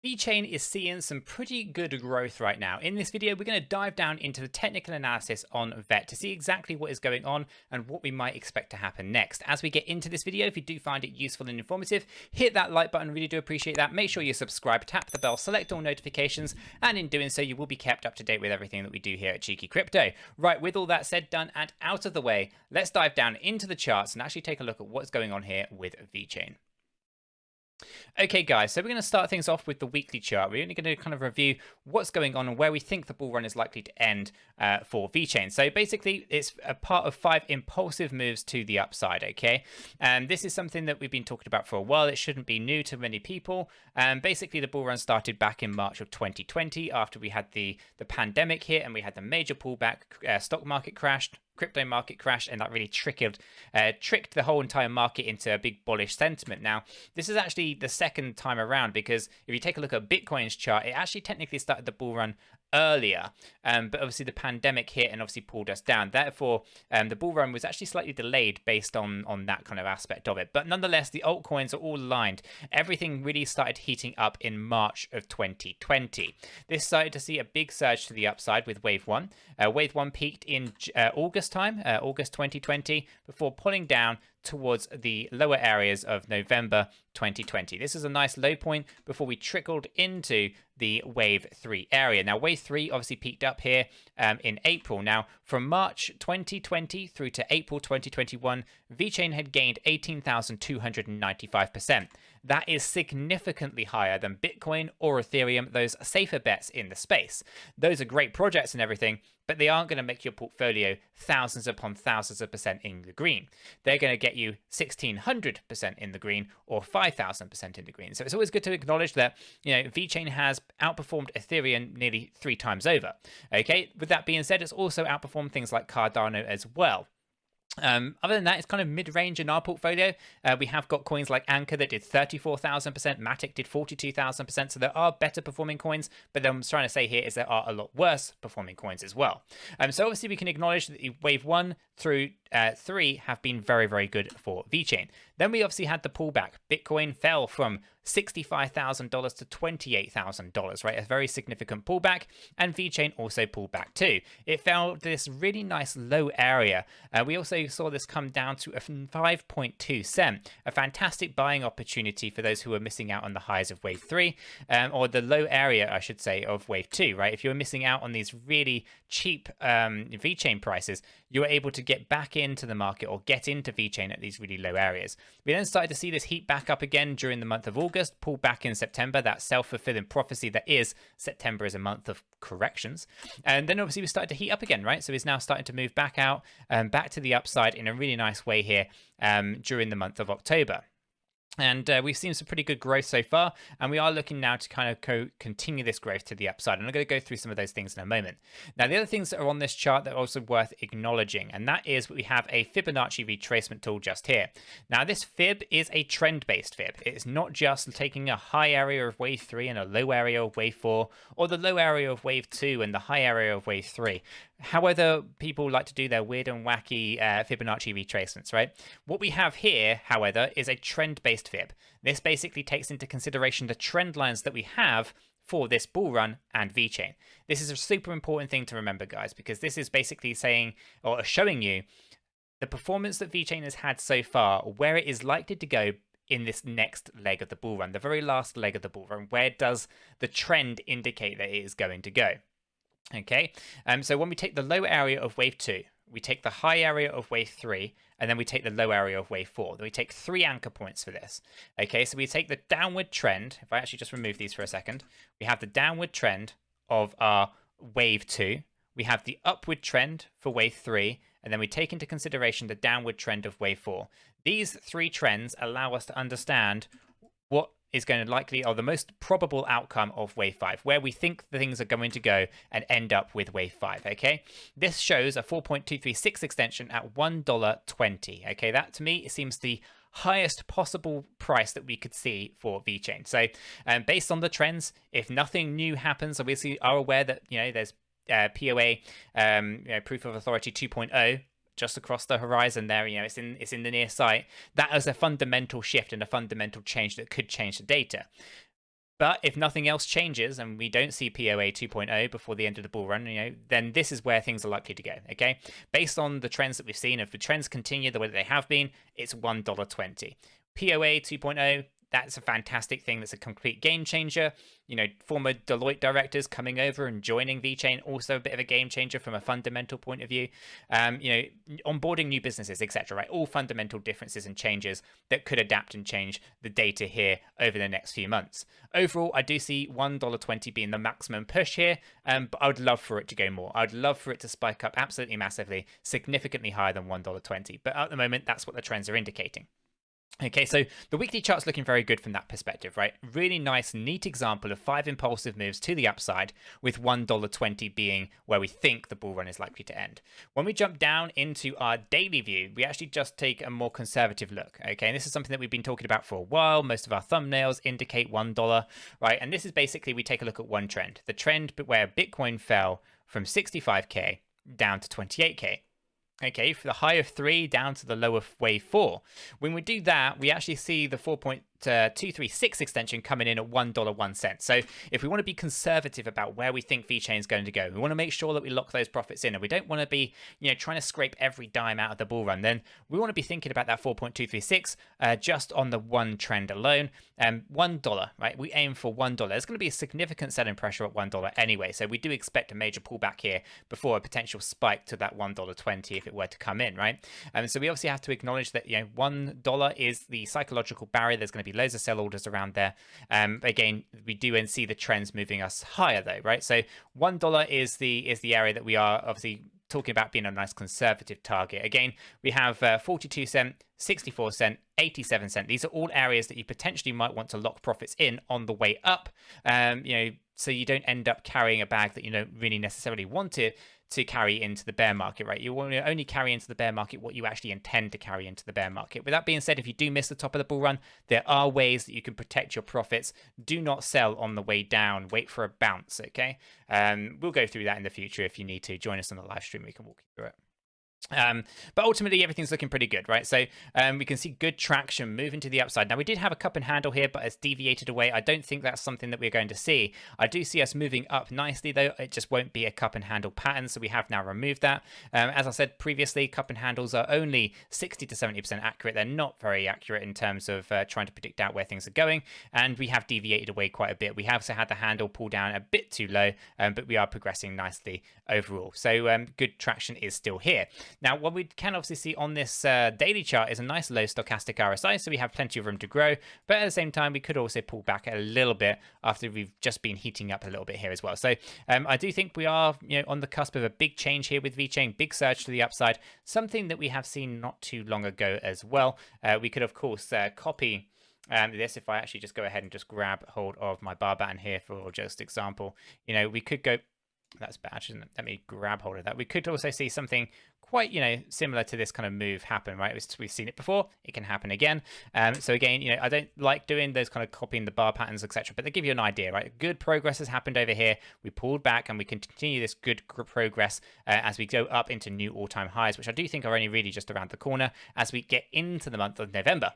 Vechain is seeing some pretty good growth right now. In this video, we're going to dive down into the technical analysis on VET to see exactly what is going on and what we might expect to happen next. As we get into this video, if you do find it useful and informative, hit that like button, really do appreciate that. Make sure you subscribe, tap the bell, select all notifications, and in doing so, you will be kept up to date with everything that we do here at Cheeky Crypto. Right, with all that said, done, and out of the way, let's dive down into the charts and actually take a look at what's going on here with Vechain. Okay guys, so we're going to start things off with the weekly chart. We're only going to kind of review what's going on and where we think the bull run is likely to end for Vechain. So basically it's a part of 5 impulsive moves to the upside, okay? And this is something that we've been talking about for a while. It shouldn't be new to many people. Basically the bull run started back in March of 2020 after we had the pandemic hit and we had the major pullback, stock market crashed, crypto market crash, and that really tricked the whole entire market into a big bullish sentiment. Now, this is actually the second time around because if you take a look at Bitcoin's chart, it actually technically started the bull run earlier, but obviously the pandemic hit and obviously pulled us down. Therefore, the bull run was actually slightly delayed based on that kind of aspect of it. But nonetheless, the altcoins are all aligned. Everything really started heating up in March of 2020. This started to see a big surge to the upside with Wave 1. Wave 1 peaked in August time, August 2020, before pulling down towards the lower areas of November 2020. This is a nice low point before we trickled into the Wave 3 area. Now, Wave 3 obviously peaked up here in April. Now, from March 2020 through to April 2021, Vechain had gained 18,295%. That is significantly higher than Bitcoin or Ethereum, those safer bets in the space. Those are great projects and everything, but they aren't going to make your portfolio thousands upon thousands of percent in the green. They're going to get you 1,600% in the green or 5,000% in the green. So it's always good to acknowledge that, Vechain has outperformed Ethereum nearly 3 times over. Okay, with that being said, it's also outperformed things like Cardano as well. Other than that, it's kind of mid-range in our portfolio. We have got coins like Anchor that did 34,000%, Matic did 42,000%, so there are better performing coins, but what I'm trying to say here is there are a lot worse performing coins as well. So obviously we can acknowledge that the Wave 1 through 3 have been very, very good for Vechain. Then we obviously had the pullback. Bitcoin fell from $65,000 to $28,000, right? A very significant pullback, and Vechain also pulled back too. It fell to this really nice low area. We also saw this come down to a 5.2 cent, a fantastic buying opportunity for those who are missing out on the highs of Wave 3, or the low area, I should say, of Wave 2, right? If you're missing out on these really cheap Vechain prices, you're able to get back into the market or get into Vechain at these really low areas. We then started to see this heat back up again during the month of August, pull back in September, that self-fulfilling prophecy that is September is a month of corrections. And then obviously we started to heat up again, right? So it's now starting to move back out, back to the upside in a really nice way here during the month of October. And we've seen some pretty good growth so far, and we are looking now to kind of continue this growth to the upside. And I'm going to go through some of those things in a moment. Now, the other things that are on this chart that are also worth acknowledging, and that is we have a Fibonacci retracement tool just here. Now, this fib is a trend-based fib. It's not just taking a high area of Wave 3 and a low area of Wave 4, or the low area of Wave 2 and the high area of Wave 3. However, people like to do their weird and wacky Fibonacci retracements, right? What we have here, however, is a trend-based fib. This basically takes into consideration the trend lines that we have for this bull run and Vechain. This is a super important thing to remember, guys, because this is basically saying or showing you the performance that Vechain has had so far, where it is likely to go in this next leg of the bull run, the very last leg of the bull run. Where does the trend indicate that it is going to go? Okay, so when we take the low area of Wave 2, we take the high area of Wave 3, and then we take the low area of Wave 4. Then we take 3 anchor points for this. Okay, so we take the downward trend. If I actually just remove these for a second, we have the downward trend of our Wave 2. We have the upward trend for Wave 3, and then we take into consideration the downward trend of Wave 4. These 3 trends allow us to understand what is going to likely, or the most probable outcome of Wave 5, where we think the things are going to go and end up with Wave 5, okay? This shows a 4.236 extension at $1.20, okay? That, to me, it seems the highest possible price that we could see for Vechain. So, based on the trends, if nothing new happens, obviously are aware that, there's POA, Proof of Authority 2.0, just across the horizon there, it's in the near sight. That is a fundamental shift and a fundamental change that could change the data. But if nothing else changes and we don't see POA 2.0 before the end of the bull run, then this is where things are likely to go. Okay, based on the trends that we've seen, if the trends continue the way that they have been, it's $1.20. POA 2.0. That's a fantastic thing. That's a complete game changer. Former Deloitte directors coming over and joining Vechain, also a bit of a game changer from a fundamental point of view. Onboarding new businesses, etc. Right, all fundamental differences and changes that could adapt and change the data here over the next few months. Overall, I do see $1.20 being the maximum push here, but I would love for it to go more. I'd love for it to spike up absolutely massively, significantly higher than $1.20. But at the moment, that's what the trends are indicating. Okay, so the weekly chart's looking very good from that perspective, right? Really nice, neat example of 5 impulsive moves to the upside, with $1.20 being where we think the bull run is likely to end. When we jump down into our daily view, we actually just take a more conservative look, okay? And this is something that we've been talking about for a while. Most of our thumbnails indicate $1, right? And this is basically, we take a look at one trend. The trend where Bitcoin fell from 65K down to 28K. Okay, for the high of 3 down to the low of wave 4. When we do that, we actually see the 4.236 extension coming in at $1.01. So if we want to be conservative about where we think Vechain is going to go, we want to make sure that we lock those profits in, and we don't want to be, trying to scrape every dime out of the bull run. Then we want to be thinking about that 4.236 just on the one trend alone. $1, right? We aim for $1. There's going to be a significant selling pressure at $1 anyway, so we do expect a major pullback here before a potential spike to that $1.20 if it were to come in, right? So we obviously have to acknowledge that $1 is the psychological barrier. There's going to be loads of sell orders around there. Again, we do and see the trends moving us higher though, right? So $1 is the area that we are obviously talking about being a nice conservative target. Again, we have 42 cent, 64 cent, 87 cent. These are all areas that you potentially might want to lock profits in on the way up, so you don't end up carrying a bag that you don't really necessarily want to carry into the bear market, right? You want to only carry into the bear market what you actually intend to carry into the bear market. With that being said, if you do miss the top of the bull run, there are ways that you can protect your profits. Do not sell on the way down. Wait for a bounce, okay? We'll go through that in the future if you need to. Join us on the live stream. We can walk you through it. But ultimately everything's looking pretty good, right? So we can see good traction moving to the upside. Now we did have a cup and handle here, but it's deviated away. I don't think that's something that we're going to see. I do see us moving up nicely though. It just won't be a cup and handle pattern, so we have now removed that. As I said previously, cup and handles are only 60 to 70% accurate. They're not very accurate in terms of trying to predict out where things are going, and we have deviated away quite a bit. We have also had the handle pull down a bit too low, but we are progressing nicely overall. So good traction is still here. Now, what we can obviously see on this daily chart is a nice low stochastic RSI, so we have plenty of room to grow. But at the same time, we could also pull back a little bit after we've just been heating up a little bit here as well. So I do think we are on the cusp of a big change here with Vechain, big surge to the upside, something that we have seen not too long ago as well. We could, of course, copy this. If I actually just go ahead and just grab hold of my bar button here for just example, we could go... That's bad, isn't it? Let me grab hold of that. We could also see something quite, similar to this kind of move happen, right? We've seen it before. It can happen again. So again, I don't like doing those kind of copying the bar patterns, etc. But they give you an idea, right? Good progress has happened over here. We pulled back and we can continue this good progress as we go up into new all-time highs, which I do think are only really just around the corner as we get into the month of November.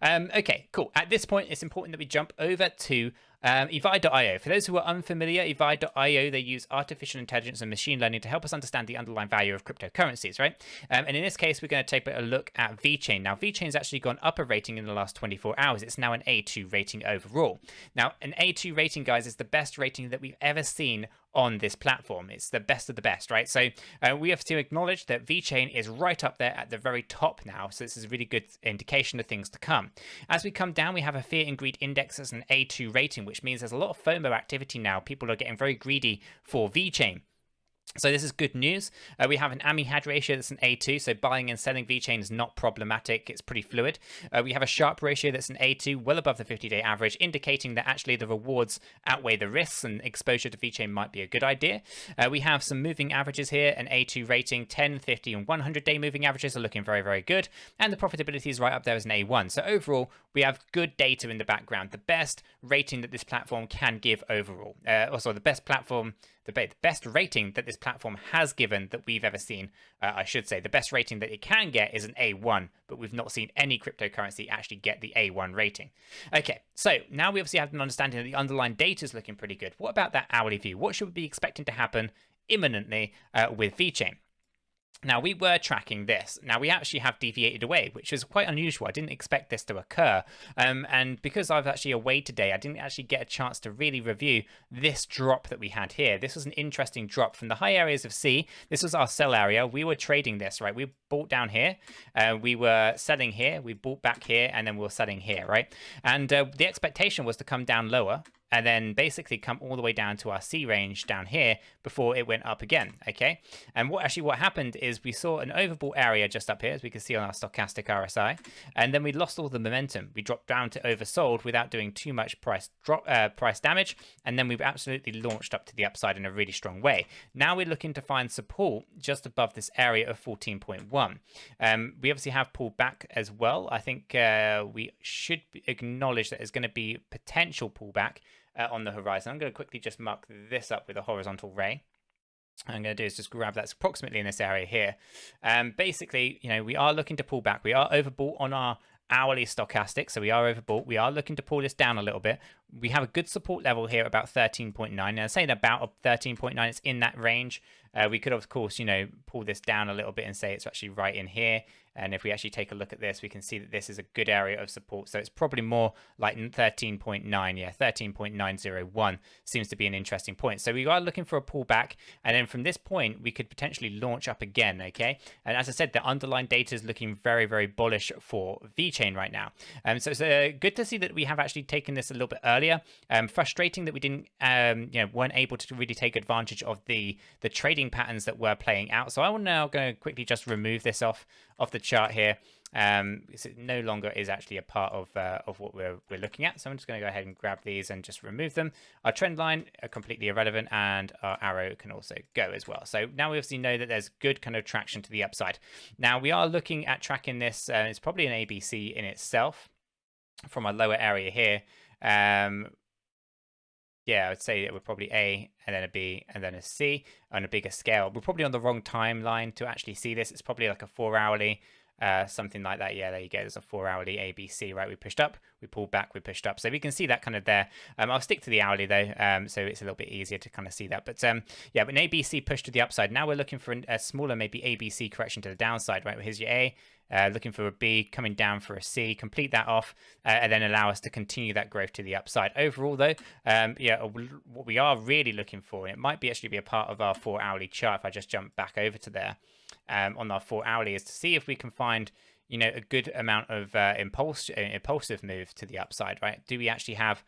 Okay, cool. At this point, it's important that we jump over to 𝗖𝗢𝗠𝗃.io. For those who are unfamiliar, 𝗖𝗢𝗠𝗃.io, they use artificial intelligence and machine learning to help us understand the underlying value of cryptocurrencies, right? And in this case, we're going to take a look at Vechain. Now, Vechain's actually gone up a rating in the last 24 hours. It's now an A2 rating overall. Now, an A2 rating, guys, is the best rating that we've ever seen on this platform. It's the best of the best, right? So we have to acknowledge that Vechain is right up there at the very top now. So this is a really good indication of things to come. As we come down, we have a fear and greed index as an A2 rating, which means there's a lot of FOMO activity now. People are getting very greedy for Vechain. So this is good news. We have an AMI-HAD ratio that's an A2, so buying and selling Vechain is not problematic. It's pretty fluid. We have a Sharpe ratio that's an A2, well above the 50-day average, indicating that actually the rewards outweigh the risks and exposure to Vechain might be a good idea. We have some moving averages here, an A2 rating, 10, 50, and 100-day moving averages are looking very, very good. And the profitability is right up there as an A1. So overall, we have good data in the background, the best rating that this platform can give overall. Also, the best platform, the best rating that this platform has given that we've ever seen. I should say the best rating that it can get is an A1, but we've not seen any cryptocurrency actually get the A1 rating. Okay, so now we obviously have an understanding that the underlying data is looking pretty good. What about that hourly view? What should we be expecting to happen imminently with Vechain? Now, we were tracking this. Now, we actually have deviated away, which is quite unusual. I didn't expect this to occur. And because I was actually away today, I didn't actually get a chance to really review this drop that we had here. This was an interesting drop from the high areas of C. This was our sell area. We were trading this, right? We bought down here. We were selling here. We bought back here, and then we were selling here, right? And the expectation was to come down lower and then basically come all the way down to our C range down here before it went up again, okay? And what happened is we saw an overbought area just up here, as we can see on our stochastic RSI, and then we lost all the momentum. We dropped down to oversold without doing too much price damage, and then we've absolutely launched up to the upside in a really strong way. Now we're looking to find support just above this area of 14.1. We obviously have pulled back as well. I think we should acknowledge that there's going to be potential pullback on the horizon. I'm going to quickly just mark this up with a horizontal ray. I'm going to do is just grab that's approximately in this area here. Basically, you know, we are looking to pull back. We are overbought on our hourly stochastic, so we are overbought. We are looking to pull this down a little bit. We have a good support level here about 13.9. Now, saying about 13.9, it's in that range. We could, of course, you know, pull this down a little bit and say it's actually right in here. And if we actually take a look at this, we can see that this is a good area of support. So it's probably more like 13.9. Yeah, 13.901 seems to be an interesting point. So we are looking for a pullback. And then from this point, we could potentially launch up again, okay? And as I said, the underlying data is looking very, very bullish for Vechain right now. So it's good to see that we have actually taken this a little bit earlier. Frustrating that we didn't, you know, weren't able to really take advantage of the trading patterns that were playing out. So I will now go quickly just remove this off the chart here. Because it no longer is actually a part of what we're looking at. So I'm just going to go ahead and grab these and just remove them. Our trend line are completely irrelevant, and our arrow can also go as well. So now we obviously know that there's good kind of traction to the upside. Now we are looking at tracking this. It's probably an ABC in itself from our lower area here. Yeah, I would say that we're probably A, and then a B, and then a C on a bigger scale. We're probably on the wrong timeline to actually see this. It's probably like a 4-hourly, something like that. Yeah, there you go. There's a 4-hourly ABC, right? We pushed up, we pulled back, we pushed up. So we can see that kind of there. I'll stick to the hourly though, so it's a little bit easier to kind of see that. But yeah, but an ABC push to the upside. Now we're looking for a smaller, maybe ABC correction to the downside, right? Here's your A. Looking for a B, coming down for a C, complete that off, and then allow us to continue that growth to the upside. Overall, though, yeah, what we are really looking for, and it might be actually be a part of our 4-hourly chart if I just jump back over to there on our 4-hourly, is to see if we can find, you know, a good amount of impulsive move to the upside, right? Do we actually have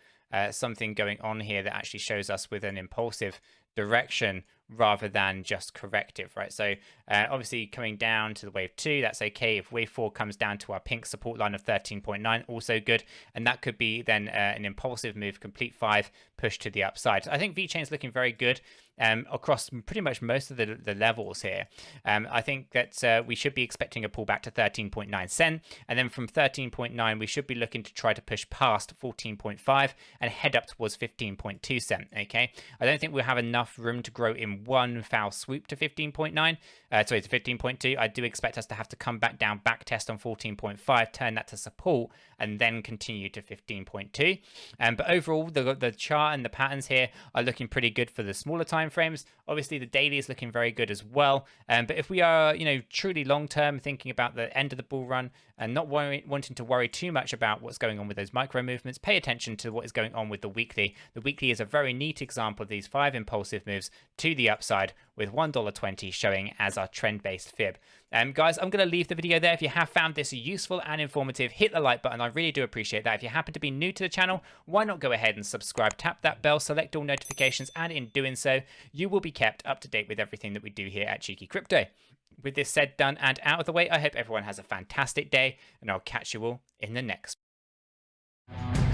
something going on here that actually shows us with an impulsive direction rather than just corrective, right? So obviously coming down to the wave 2, that's okay. If wave 4 comes down to our pink support line of 13.9, also good. And that could be then an impulsive move, complete 5, push to the upside. So I think Vechain is looking very good across pretty much most of the levels here. I think that we should be expecting a pullback to 13.9 cent. And then from 13.9, we should be looking to try to push past 14.5 and head up towards 15.2 cent, okay? I don't think we'll have enough room to grow in one foul swoop to 15.9, sorry, to 15.2. I do expect us to have to come back down, back test on 14.5, turn that to support, and then continue to 15.2. But overall, the chart and the patterns here are looking pretty good for the smaller time frames. Obviously, the daily is looking very good as well. But if we are, you know, truly long term, thinking about the end of the bull run and not wanting to worry too much about what's going on with those micro movements, pay attention to what is going on with the weekly. The weekly is a very neat example of these 5 impulsive moves to the upside, with $1.20 showing as our trend-based fib. Guys, I'm going to leave the video there. If you have found this useful and informative, hit the like button. I really do appreciate that. If you happen to be new to the channel, why not go ahead and subscribe, tap that bell, select all notifications, and in doing so, you will be kept up to date with everything that we do here at Cheeky Crypto. With this said, done, and out of the way, I hope everyone has a fantastic day, and I'll catch you all in the next one.